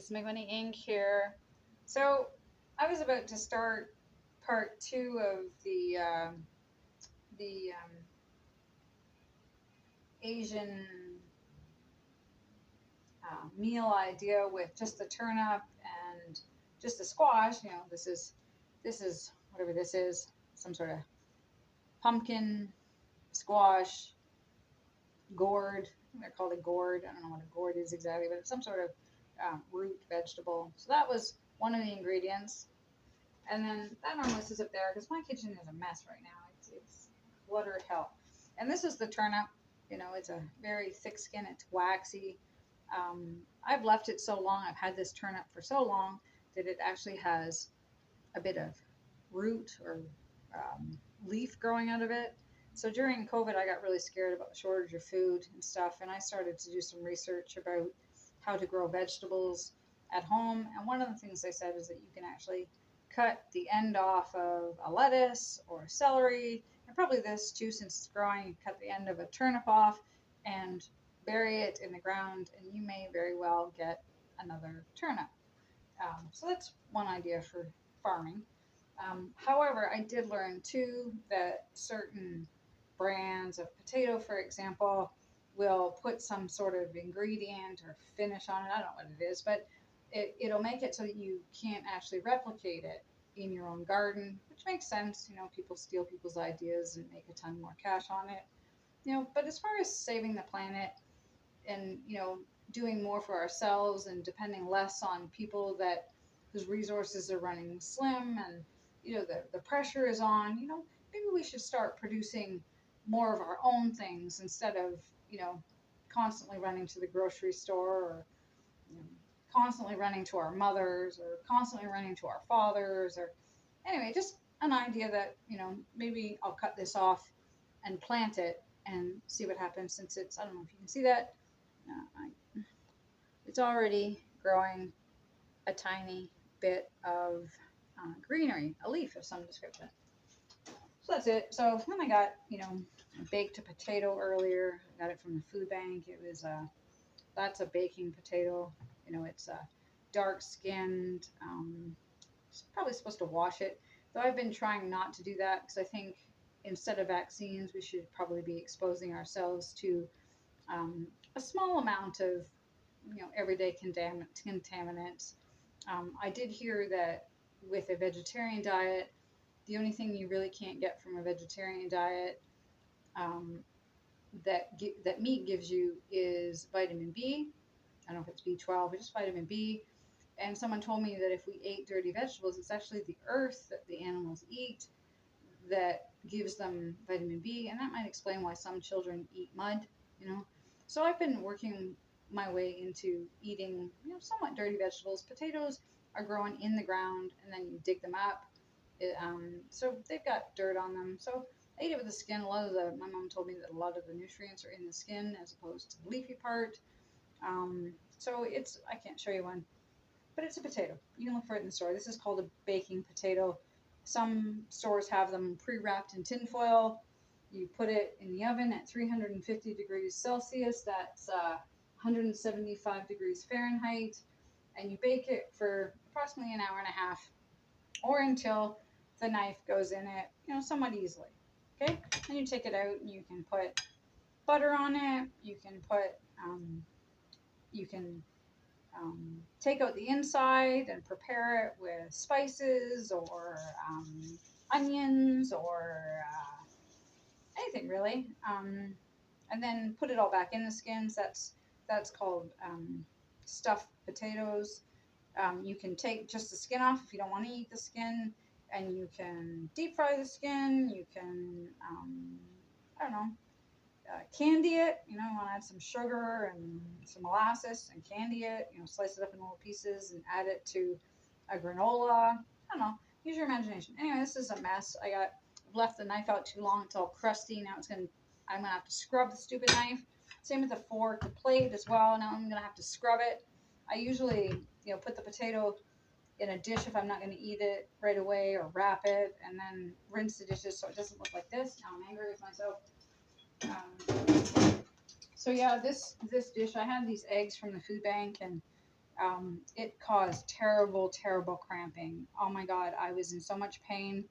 it's Make Money Inc. here. So I was about to start part two of the Asian meal idea with just the turnip and just the squash. This is whatever this is, some sort of pumpkin squash gourd. They're called a gourd. I don't know what a gourd is exactly, but it's some sort of root vegetable. So that was one of the ingredients. And then that normally sits up there because my kitchen is a mess right now. It's cluttered hell. And this is the turnip. It's a very thick skin. It's waxy. I've left it so long. I've had this turnip for so long that it actually has a bit of root or leaf growing out of it. So during COVID, I got really scared about the shortage of food and stuff, and I started to do some research about how to grow vegetables at home. And one of the things they said is that you can actually cut the end off of a lettuce or a celery, and probably this too, since it's growing. You cut the end of a turnip off and bury it in the ground, and you may very well get another turnip. So that's one idea for farming. However, I did learn too that certain brands of potato, for example, will put some sort of ingredient or finish on it. I don't know what it is, but it'll make it so that you can't actually replicate it in your own garden, which makes sense. People steal people's ideas and make a ton more cash on it. But as far as saving the planet and, doing more for ourselves and depending less on people that whose resources are running slim and, the pressure is on, maybe we should start producing more of our own things instead of, constantly running to the grocery store or, you know, constantly running to our mothers or constantly running to our fathers or anyway, just an idea that, maybe I'll cut this off and plant it and see what happens since I don't know if you can see that. It's already growing a tiny bit of greenery, a leaf of some description. So that's it. So then I got, baked a potato earlier. I got it from the food bank. That's a baking potato. It's dark skinned. Probably supposed to wash it, though I've been trying not to do that because I think instead of vaccines, we should probably be exposing ourselves to a small amount of everyday contaminants. I did hear that with a vegetarian diet, the only thing you really can't get from a vegetarian diet um, that meat gives you is vitamin B. I don't know if it's B12, but just vitamin B. And someone told me that if we ate dirty vegetables, it's actually the earth that the animals eat that gives them vitamin B, and that might explain why some children eat mud, you know. So I've been working my way into eating, somewhat dirty vegetables. Potatoes are growing in the ground, and then you dig them up. So they've got dirt on them. So I eat it with the skin. My mom told me that a lot of the nutrients are in the skin as opposed to the leafy part. So I can't show you one, but it's a potato. You can look for it in the store. This is called a baking potato. Some stores have them pre-wrapped in tinfoil. You put it in the oven at 350 degrees Celsius. That's 175 degrees Fahrenheit. And you bake it for approximately an hour and a half or until the knife goes in it, somewhat easily. Okay? Then you take it out and you can put butter on it. You can take out the inside and prepare it with spices or onions or anything really, and then put it all back in the skins. That's called stuffed potatoes. You can take just the skin off if you don't want to eat the skin, and you can deep fry the skin. You can I don't know, candy it. You want to add some sugar and some molasses and candy it. Slice it up in little pieces and add it to a granola. I don't know. Use your imagination. Anyway, this is a mess. I've left the knife out too long. It's all crusty. Now I'm gonna have to scrub the stupid knife. Same with the fork, the plate as well. Now I'm gonna have to scrub it. I usually, put the potato in a dish if I'm not going to eat it right away, or wrap it and then rinse the dishes so it doesn't look like this. Now I'm angry with myself. So yeah, this dish, I had these eggs from the food bank, and It caused terrible, terrible cramping. Oh my God, I was in so much pain.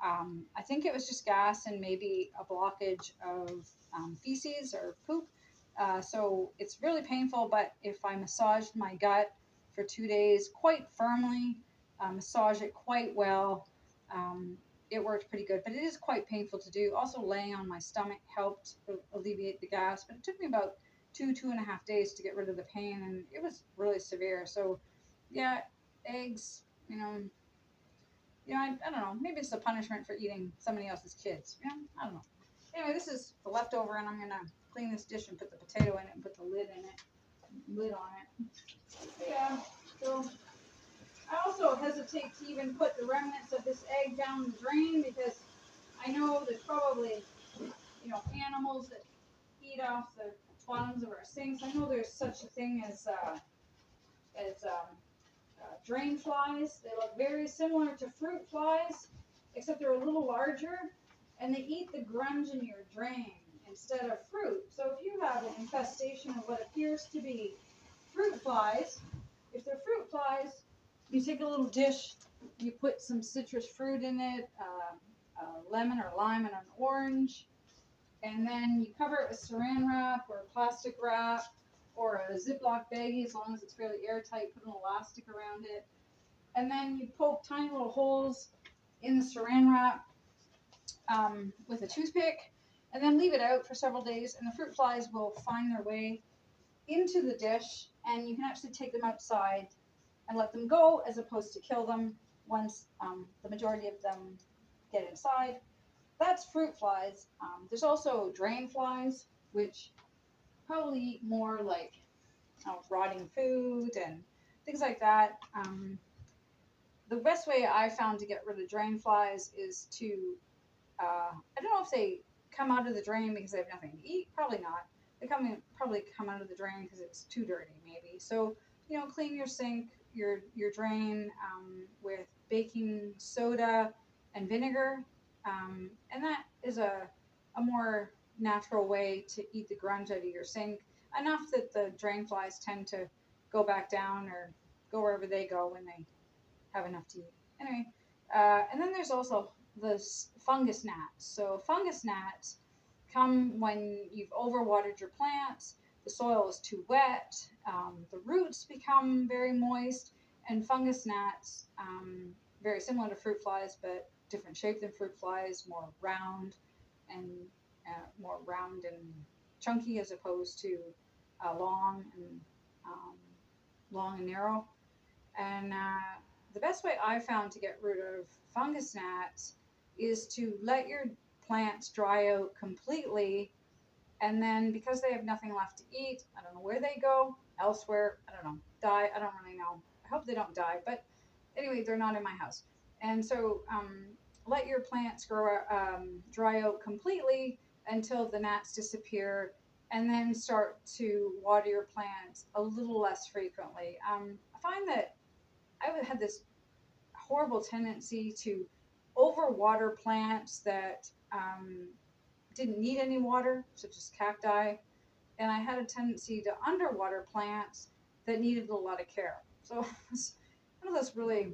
I think it was just gas and maybe a blockage of feces or poop. So it's really painful, but if I massaged my gut for 2 days quite firmly, massage it quite well, um, it worked pretty good. But it is quite painful to do. Also, laying on my stomach helped alleviate the gas, but it took me about 2.5 days to get rid of the pain, and it was really severe. So, yeah, eggs, I don't know. Maybe it's a punishment for eating somebody else's kids. I don't know. Anyway, this is the leftover, and I'm gonna clean this dish and put the potato in it and put the lid on it. Yeah. So I also hesitate to even put the remnants of this egg down the drain because I know there's probably animals that eat off the bottoms of our sinks. I know there's such a thing as drain flies. They look very similar to fruit flies, except they're a little larger, and they eat the grunge in your drain instead of fruit. So if you have an infestation of what appears to be fruit flies, if they're fruit flies, you take a little dish, you put some citrus fruit in it, lemon or lime and an orange, and then you cover it with saran wrap or plastic wrap or a Ziploc baggie, as long as it's fairly airtight. Put an elastic around it, and then you poke tiny little holes in the saran wrap with a toothpick, and then leave it out for several days, and the fruit flies will find their way into the dish, and you can actually take them outside and let them go, as opposed to kill them once the majority of them get inside. That's fruit flies. There's also drain flies, which probably eat more like rotting food and things like that. The best way I found to get rid of drain flies is to, I don't know if they come out of the drain because they have nothing to eat. Probably not. Probably come out of the drain because it's too dirty, maybe. So, clean your sink, your drain with baking soda and vinegar. And that is a more natural way to eat the grunge out of your sink. Enough that the drain flies tend to go back down or go wherever they go when they have enough to eat. Anyway, and then there's also the fungus gnats. So fungus gnats come when you've overwatered your plants, the soil is too wet, the roots become very moist, and fungus gnats, very similar to fruit flies, but different shape than fruit flies, and more round and chunky as opposed to long and um, long and narrow. And the best way I found to get rid of fungus gnats is to let your plants dry out completely. And then because they have nothing left to eat, I don't know where they go, elsewhere, I don't know, die, I don't really know. I hope they don't die, but anyway, they're not in my house. And so let your plants dry out completely until the gnats disappear, and then start to water your plants a little less frequently. I find that I had this horrible tendency to overwater plants that didn't need any water, such as cacti, and I had a tendency to underwater plants that needed a lot of care. So I don't know, that's really,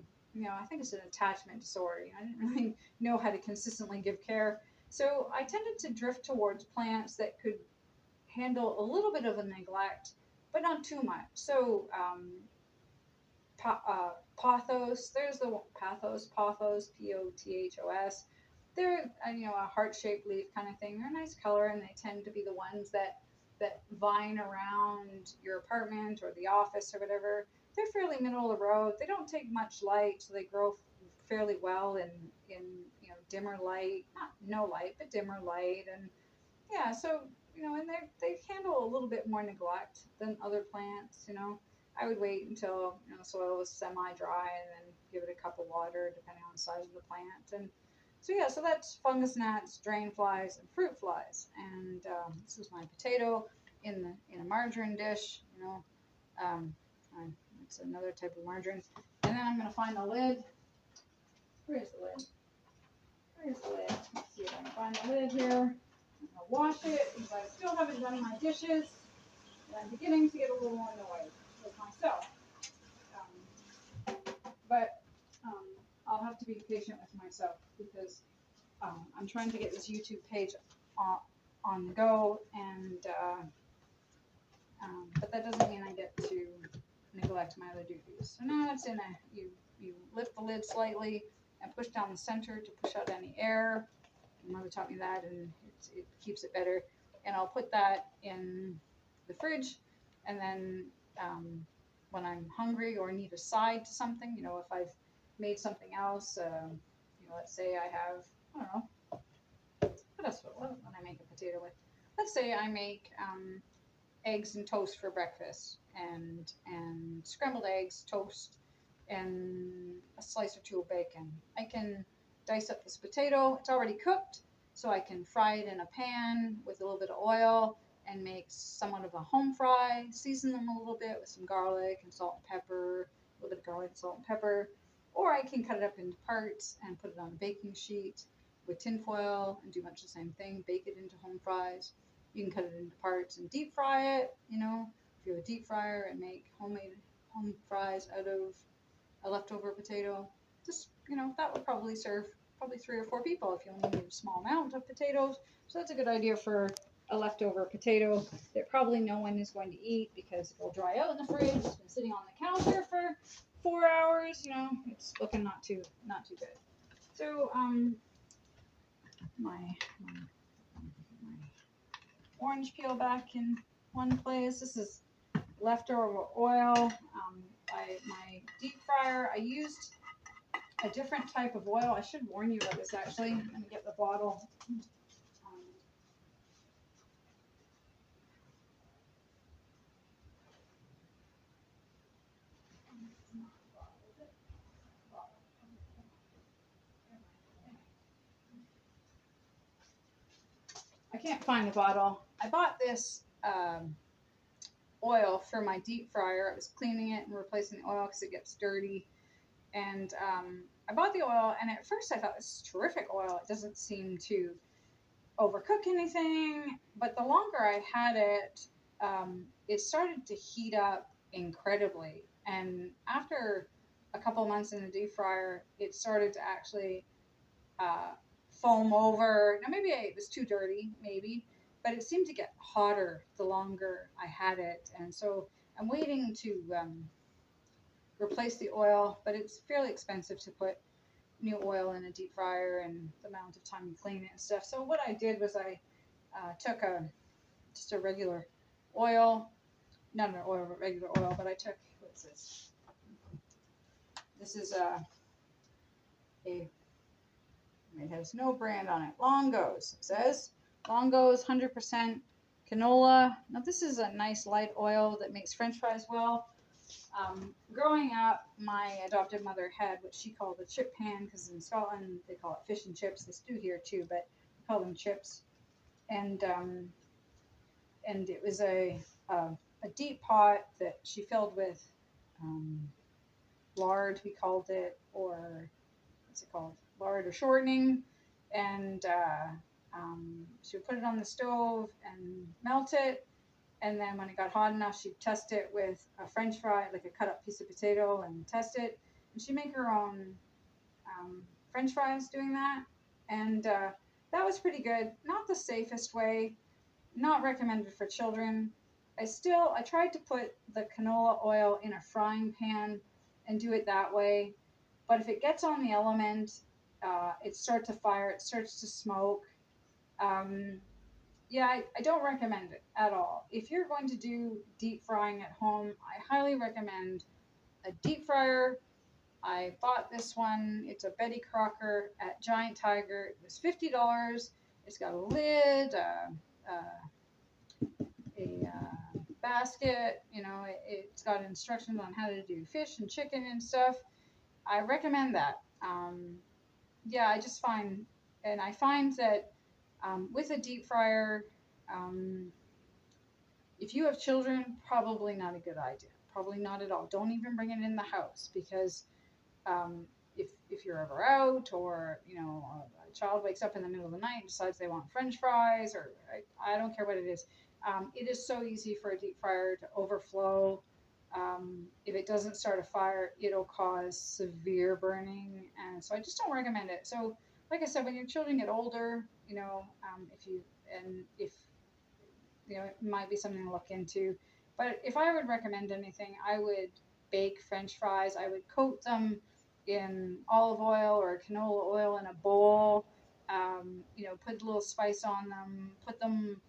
I think it's an attachment disorder. I didn't really know how to consistently give care. So I tended to drift towards plants that could handle a little bit of a neglect, but not too much. So pothos. There's the pothos, Pothos. They're a heart-shaped leaf kind of thing. They're a nice color, and they tend to be the ones that vine around your apartment or the office or whatever. They're fairly middle of the road. They don't take much light, so they grow fairly well in dimmer light, not no light, but dimmer light, and yeah. So and they handle a little bit more neglect than other plants. I would wait until the soil was semi-dry and then give it a cup of water depending on the size of the plant. And so yeah, so that's fungus gnats, drain flies, and fruit flies. And this is my potato in a margarine dish. Um, it's another type of margarine. And then I'm gonna find the lid. Where's the lid? Where's the lid? Let's see if I can find the lid here. I'm gonna wash it because I still haven't done my dishes. And I'm beginning to get a little annoyed with myself. but I'll have to be patient with myself because I'm trying to get this YouTube page on the go, and but that doesn't mean I get to neglect my other duties. So now it's in a, you lift the lid slightly and push down the center to push out any air. My mother taught me that, and it keeps it better. And I'll put that in the fridge, and then when I'm hungry or need a side to something, you know, if I've made something else, you know, let's say I have, I don't know, what else when I make a potato with? Let's say I make eggs and toast for breakfast, and scrambled eggs, toast, and a slice or two of bacon. I can dice up this potato. It's already cooked, so I can fry it in a pan with a little bit of oil and make somewhat of a home fry. Season them a little bit with some garlic and salt and pepper, a little bit of garlic and salt and pepper. Or I can cut it up into parts and put it on a baking sheet with tin foil and do much the same thing. Bake it into home fries. You can cut it into parts and deep fry it. You know, if you have a deep fryer and make homemade home fries out of a leftover potato, just, you know, that would probably serve probably 3 or 4 people if you only need a small amount of potatoes. So that's a good idea for a leftover potato that probably no one is going to eat because it will dry out in the fridge. It's been sitting on the counter for 4 hours. You know, it's looking not too good. So my orange peel back in one place. This is leftover oil. My deep fryer, I used a different type of oil. I should warn you about this actually. Let me get the bottle. I can't find the bottle. I bought this oil for my deep fryer. I was cleaning it and replacing the oil because it gets dirty. And I bought the oil, and at first I thought this is terrific oil. It doesn't seem to overcook anything. But the longer I had it, it started to heat up incredibly. And after a couple months in the deep fryer, it started to actually uh, foam over. Now, maybe it was too dirty, maybe, but it seemed to get hotter the longer I had it. And so I'm waiting to replace the oil, but it's fairly expensive to put new oil in a deep fryer and the amount of time you clean it and stuff. So what I did was I took just a regular oil, not an oil, but regular oil, but I took, what's this? This is it has no brand on it. Longo's, it says. Longo's 100% canola. Now this is a nice light oil that makes French fries well. Growing up, my adopted mother had what she called a chip pan, because in Scotland they call it fish and chips. They do here too, but we call them chips. And it was a deep pot that she filled with lard, we called it, or what's it called? Lard or shortening. And she would put it on the stove and melt it. And then when it got hot enough, she'd test it with a French fry, like a cut up piece of potato, and test it. And she'd make her own French fries doing that. And that was pretty good. Not the safest way, not recommended for children. I tried to put the canola oil in a frying pan and do it that way. But if it gets on the element, it starts to fire, it starts to smoke. Um, yeah, I don't recommend it at all. If you're going to do deep frying at home, I highly recommend a deep fryer. I bought this one. It's a Betty Crocker at Giant Tiger. It was $50. It's got a lid, a basket. You know, it's got instructions on how to do fish and chicken and stuff. I recommend that. Yeah, I find that with a deep fryer, if you have children, probably not a good idea. Probably not at all. Don't even bring it in the house, because if you're ever out, or you know, a child wakes up in the middle of the night and decides they want French fries, or I don't care what it is. It is so easy for a deep fryer to overflow. If it doesn't start a fire, it'll cause severe burning, and so I just don't recommend it. So, like I said, when your children get older, if it might be something to look into. But if I would recommend anything, I would bake French fries. I would coat them in olive oil or canola oil in a bowl. Put a little spice on them. Put them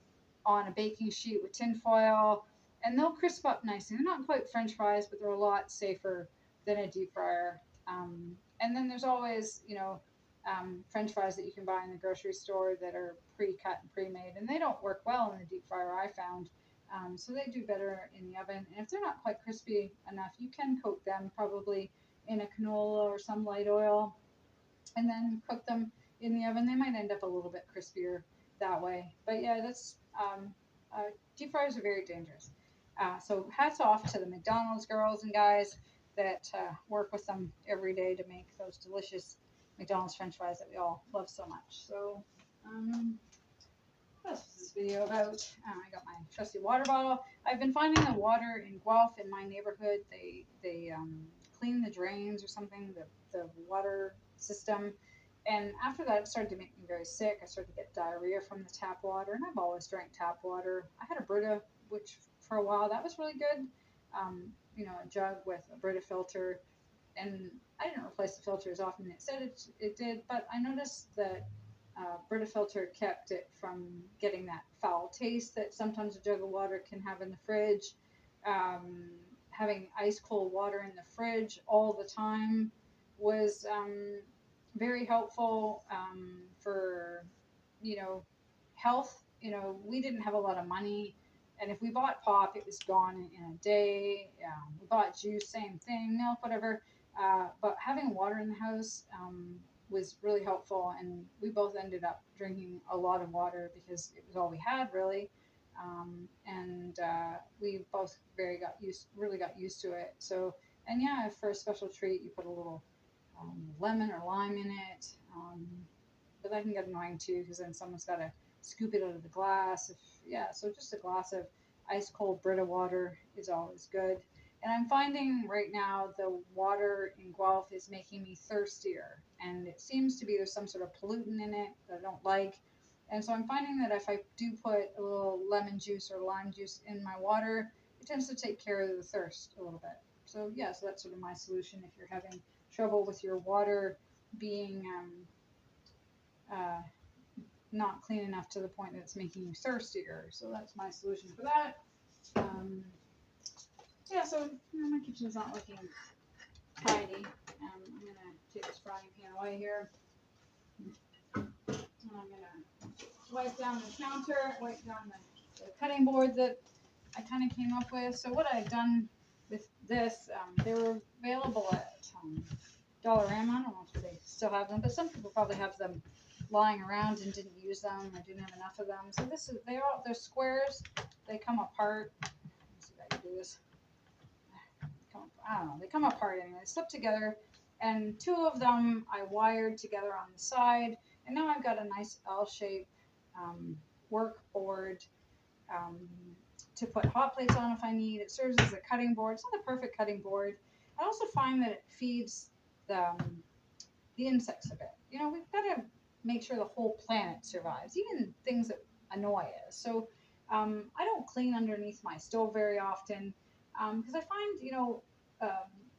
on a baking sheet with tin foil, and they'll crisp up nicely. They're not quite French fries, but they're a lot safer than a deep fryer. And then there's always, French fries that you can buy in the grocery store that are pre-cut and pre-made, and they don't work well in the deep fryer. I found. So they do better in the oven. And if they're not quite crispy enough, you can coat them probably in a canola or some light oil, and then cook them in the oven. They might end up a little bit crispier that way. But yeah, deep fryers are very dangerous. So hats off to the McDonald's girls and guys that work with them every day to make those delicious McDonald's French fries that we all love so much. So what else is this video about? I got my trusty water bottle. I've been finding the water in Guelph in my neighborhood. They clean the drains or something, the water system. And after that, it started to make me very sick. I started to get diarrhea from the tap water, and I've always drank tap water. I had a Brita, which for a while that was really good. A jug with a Brita filter, and I didn't replace the filter as often as it said it did, but I noticed that Brita filter kept it from getting that foul taste that sometimes a jug of water can have in the fridge. Having ice cold water in the fridge all the time was very helpful for health. We didn't have a lot of money, and if we bought pop, it was gone in a day. We bought juice, same thing, milk, whatever. But having water in the house was really helpful, and we both ended up drinking a lot of water because it was all we had, really. And we both really got used to it. So, and yeah, if for a special treat you put a little lemon or lime in it, but that can get annoying too because then someone's got to scoop it out of the glass. So just a glass of ice cold Brita water is always good. And I'm finding right now the water in Guelph is making me thirstier, and it seems to be there's some sort of pollutant in it that I don't like. And so I'm finding that if I do put a little lemon juice or lime juice in my water, it tends to take care of the thirst a little bit. So yeah, so that's sort of my solution if you're having trouble with your water being uh, not clean enough to the point that it's making you thirstier. So that's my solution for that. So my kitchen's not looking tidy. I'm going to take this frying pan away here. And I'm going to wipe down the counter, wipe down the cutting board that I kind of came up with. So what I've done with this, they were available at Dollarama. I don't know if they still have them, but some people probably have them lying around and didn't use them or didn't have enough of them. So they're squares. They come apart. Let's see if I can do this. I don't know. They come apart anyway. They slip together, and two of them I wired together on the side, and now I've got a nice L-shaped work board to put hot plates on if I need. It serves as a cutting board. It's not a perfect cutting board. I also find that it feeds the insects a bit. We've got to make sure the whole planet survives, even things that annoy us. So I don't clean underneath my stove very often because I find,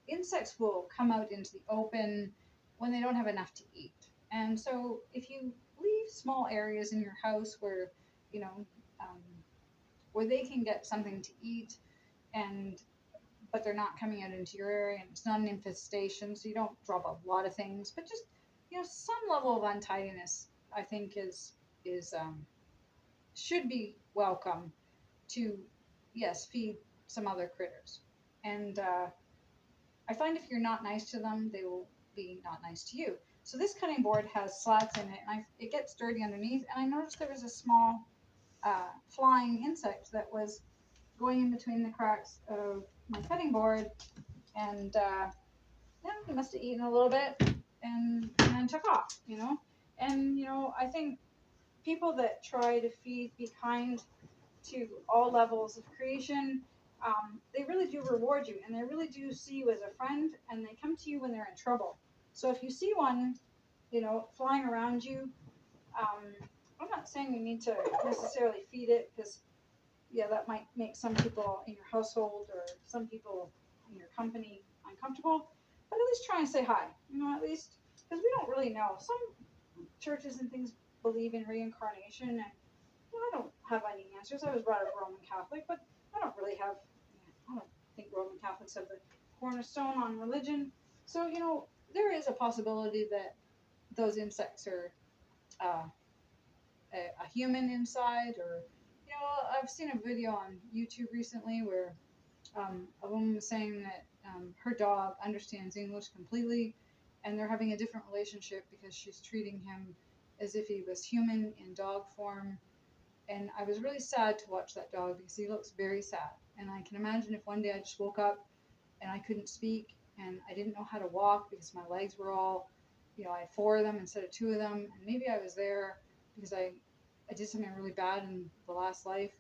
insects will come out into the open when they don't have enough to eat. And so if you leave small areas in your house you know, um, where they can get something to eat but they're not coming out into your area, and it's not an infestation, so you don't drop a lot of things, but just some level of untidiness I think is should be welcome to, yes, feed some other critters. And I find if you're not nice to them, they will be not nice to you. So this cutting board has slats in it, and it gets dirty underneath, and I noticed there was a small flying insect that was going in between the cracks of my cutting board, and he must have eaten a little bit and then took off, And I think people that try to be kind to all levels of creation they really do reward you, and they really do see you as a friend, and they come to you when they're in trouble. So if you see one, flying around you, um, I'm not saying you need to necessarily feed it because, yeah, that might make some people in your household or some people in your company uncomfortable. But at least try and say hi. At least because we don't really know. Some churches and things believe in reincarnation, and I don't have any answers. I was brought up Roman Catholic, but I don't really have. I don't think Roman Catholics have the cornerstone on religion. So there is a possibility that those insects are uh, a human inside, or I've seen a video on YouTube recently where a woman was saying that her dog understands English completely, and they're having a different relationship because she's treating him as if he was human in dog form. And I was really sad to watch that dog because he looks very sad. And I can imagine if one day I just woke up and I couldn't speak and I didn't know how to walk because my legs were all, I had four of them instead of two of them, and maybe I was there because I did something really bad in the last life.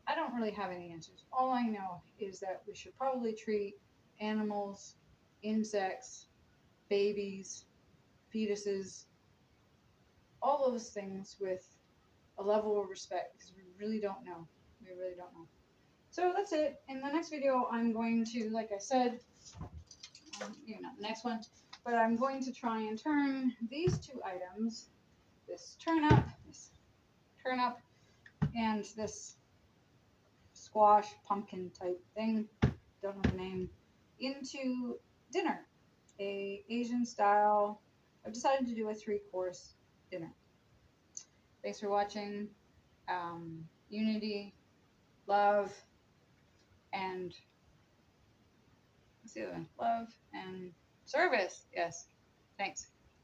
I don't really have any answers. All I know is that we should probably treat animals, insects, babies, fetuses, all those things with a level of respect because we really don't know. We really don't know. So that's it. In the next video, I'm going to, like I said, not the next one, but I'm going to try and turn these two items, this turnip, and this squash pumpkin type thing, don't know the name, into dinner, a Asian style. I've decided to do a 3-course dinner. Thanks for watching. Unity, love, and what's the other one? Love and service. Yes. Thanks.